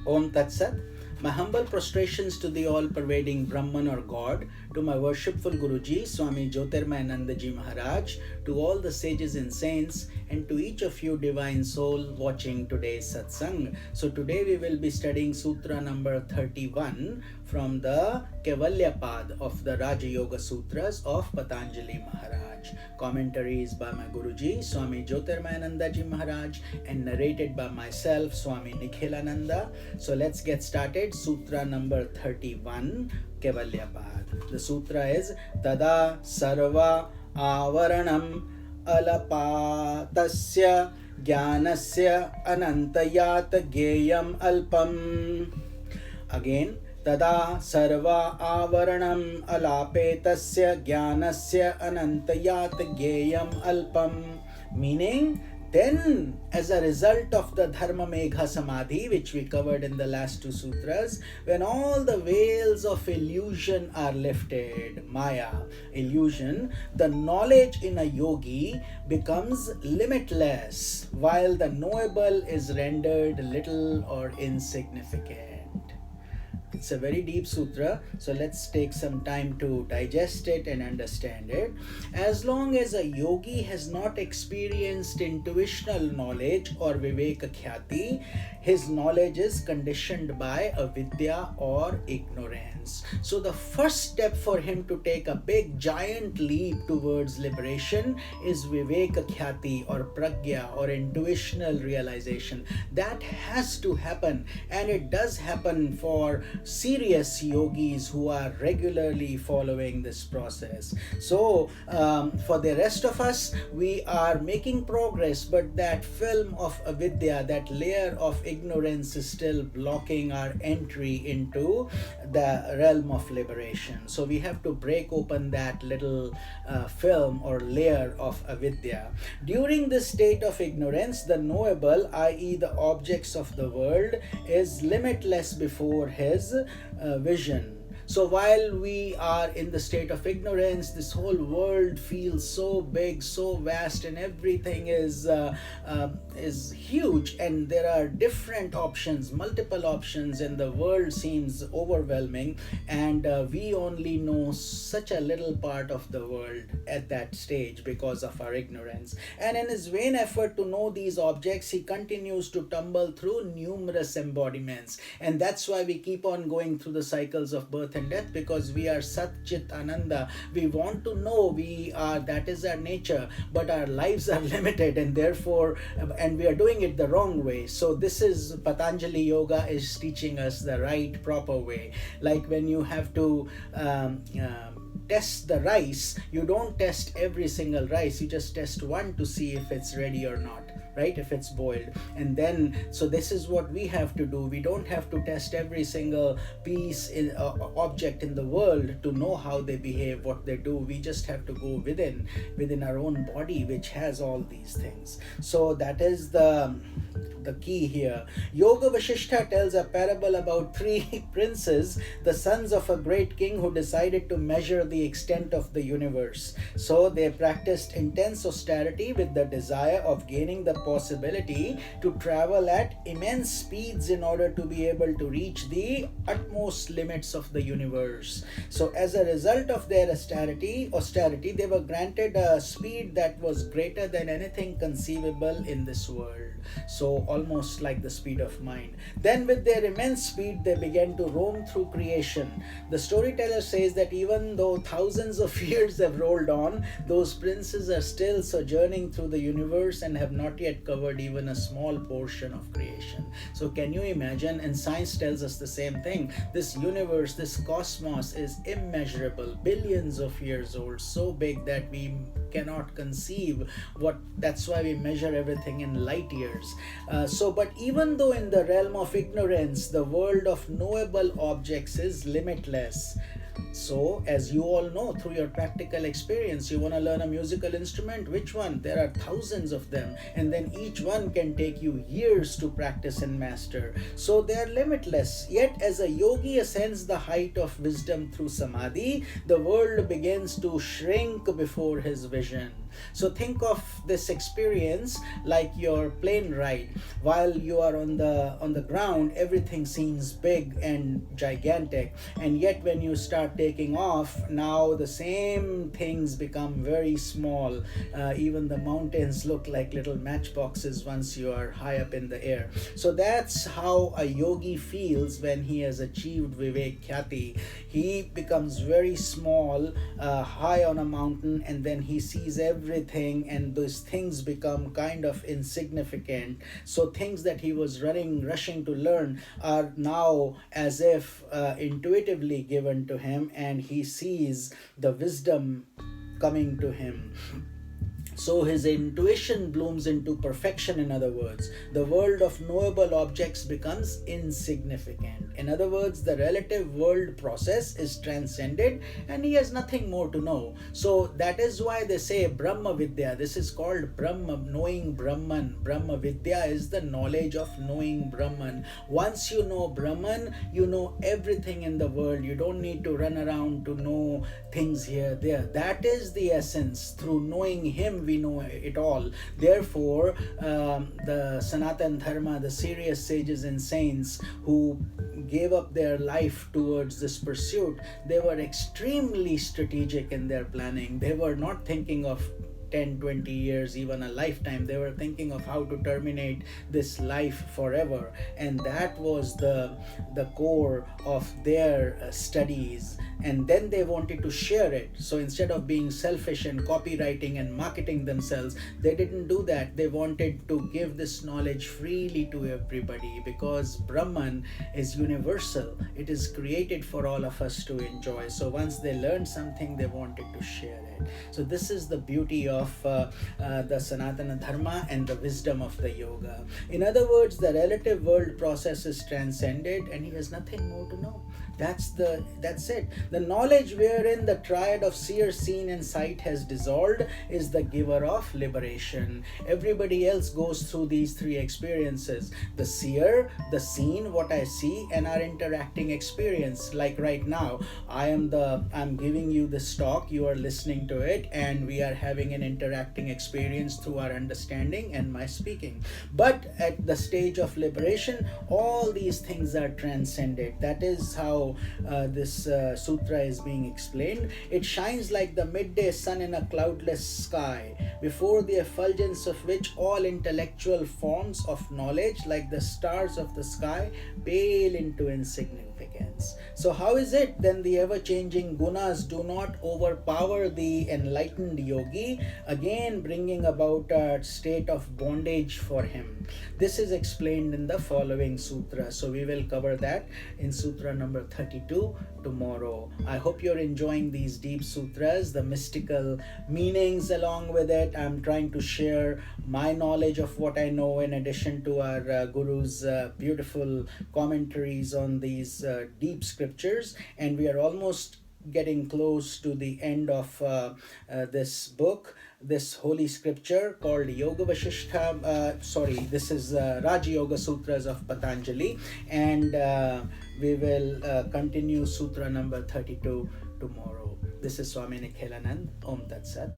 Om Tat Sat. My humble prostrations to the all-pervading Brahman or God, to my worshipful Guruji, Swami Jyotirmayananda Ji Maharaj, to all the sages and saints, and to each of you divine soul watching today's satsang. So today we will be studying Sutra number 31 from the Kaivalya Pad of the Raja Yoga Sutras of Patanjali Maharaj. Commentaries by my Guruji, Swami Jyotirmayananda Ji Maharaj, and narrated by myself, Swami Nikhilananda. So let's get started. Sutra number 31, Kaivalya Pad. The sutra is Tada Sarva Avaranam Alapatasya Jnanasya Anantayat Geyam Alpam. Again, Tada sarva avaranam alapetasya jnanasya anantayat geyam alpam. Meaning, then as a result of the Dharma Megha Samadhi, which we covered in the last two sutras, when all the veils of illusion are lifted, Maya, illusion, the knowledge in a yogi becomes limitless, while the knowable is rendered little or insignificant. It's a very deep sutra, so let's take some time to digest it and understand it. As long as a yogi has not experienced intuitional knowledge or viveka khyati, his knowledge is conditioned by a vidya or ignorance. So the first step for him to take a big giant leap towards liberation is viveka khyati or pragya or intuitional realization. That has to happen, and it does happen for serious yogis who are regularly following this process. So for the rest of us, we are making progress, but that film of avidya, that layer of ignorance, is still blocking our entry into the realm of liberation. So we have to break open that little film or layer of avidya. During this state of ignorance, the knowable, i.e. the objects of the world, is limitless before his vision. So while we are in the state of ignorance, this whole world feels so big, so vast, and everything is huge, and there are different options, multiple options, and the world seems overwhelming, and we only know such a little part of the world at that stage because of our ignorance. And in his vain effort to know these objects, he continues to tumble through numerous embodiments, and that's why we keep on going through the cycles of birth and death, because we are Sat Chit Ananda. We want to know we are, that is our nature, but our lives are limited, and therefore, and we are doing it the wrong way. So this is Patanjali Yoga is teaching us the right, proper way. Like when you have to test the rice, you don't test every single rice, you just test one to see if it's ready or not, right? If it's boiled. And then, so this is what we have to do. We don't have to test every single piece in object in the world to know how they behave, what they do. We just have to go within our own body, which has all these things. So that is the key here. Yoga Vasishtha tells a parable about three princes, the sons of a great king, who decided to measure the extent of the universe. So they practiced intense austerity with the desire of gaining the possibility to travel at immense speeds in order to be able to reach the utmost limits of the universe. So as a result of their austerity, they were granted a speed that was greater than anything conceivable in this world. So almost like the speed of mind. Then with their immense speed, they began to roam through creation. The storyteller says that even though thousands of years have rolled on, those princes are still sojourning through the universe and have not yet covered even a small portion of creation. So can you imagine? And science tells us the same thing. This universe, this cosmos is immeasurable, billions of years old, so big that we cannot conceive what. That's why we measure everything in light years. But even though in the realm of ignorance, the world of knowable objects is limitless. So, as you all know through your practical experience, you want to learn a musical instrument, which one? There are thousands of them, and then each one can take you years to practice and master. So they are limitless. Yet as a yogi ascends the height of wisdom through samadhi, the world begins to shrink before his vision. So think of this experience like your plane ride. While you are on the ground, everything seems big and gigantic, and yet when you start taking off, now the same things become very small. Even the mountains look like little matchboxes once you are high up in the air. So that's how a yogi feels when he has achieved Vivek Khyati. He becomes very small, high on a mountain, and then he sees everything, and those things become kind of insignificant. So things that he was rushing to learn are now as if intuitively given to him, and he sees the wisdom coming to him. So his intuition blooms into perfection. In other words, the world of knowable objects becomes insignificant. In other words, the relative world process is transcended and he has nothing more to know. So that is why they say Brahma Vidya. This is called Brahma, knowing Brahman. Brahma Vidya is the knowledge of knowing Brahman. Once you know Brahman, you know everything in the world. You don't need to run around to know things here, there. That is the essence. Through knowing him, we know it all. Therefore, the Sanatan Dharma, the serious sages and saints who gave up their life towards this pursuit, they were extremely strategic in their planning. They were not thinking of 10, 20 years, even a lifetime. They were thinking of how to terminate this life forever. And that was the core of their studies. And then they wanted to share it. So instead of being selfish and copywriting and marketing themselves, they didn't do that. They wanted to give this knowledge freely to everybody, because Brahman is universal. It is created for all of us to enjoy. So once they learned something, they wanted to share it. So this is the beauty of the Sanatana Dharma and the wisdom of the yoga. In other words, the relative world process is transcended and he has nothing more to know. That's it. The knowledge wherein the triad of seer, seen and sight has dissolved is the giver of liberation. Everybody else goes through these three experiences: the seer, the seen, what I see, and our interacting experience. Like right now, I'm giving you this talk, you are listening to it, and we are having an interacting experience through our understanding and my speaking. But at the stage of liberation, all these things are transcended. That is how this sutra is being explained. It shines like the midday sun in a cloudless sky, before the effulgence of which all intellectual forms of knowledge, like the stars of the sky, pale into insignificance. So how is it then the ever-changing gunas do not overpower the enlightened yogi, again bringing about a state of bondage for him? This is explained in the following sutra. So we will cover that in sutra number 32 tomorrow. I hope you're enjoying these deep sutras, the mystical meanings along with it. I'm trying to share my knowledge of what I know, in addition to our Guru's beautiful commentaries on these deep scriptures. And we are almost getting close to the end of this book, this holy scripture called Yoga Vasishtha. This is Raja Yoga Sutras of Patanjali, and we will continue sutra number 32 tomorrow. This is Swami Nikhilananda. Om Tat Sat.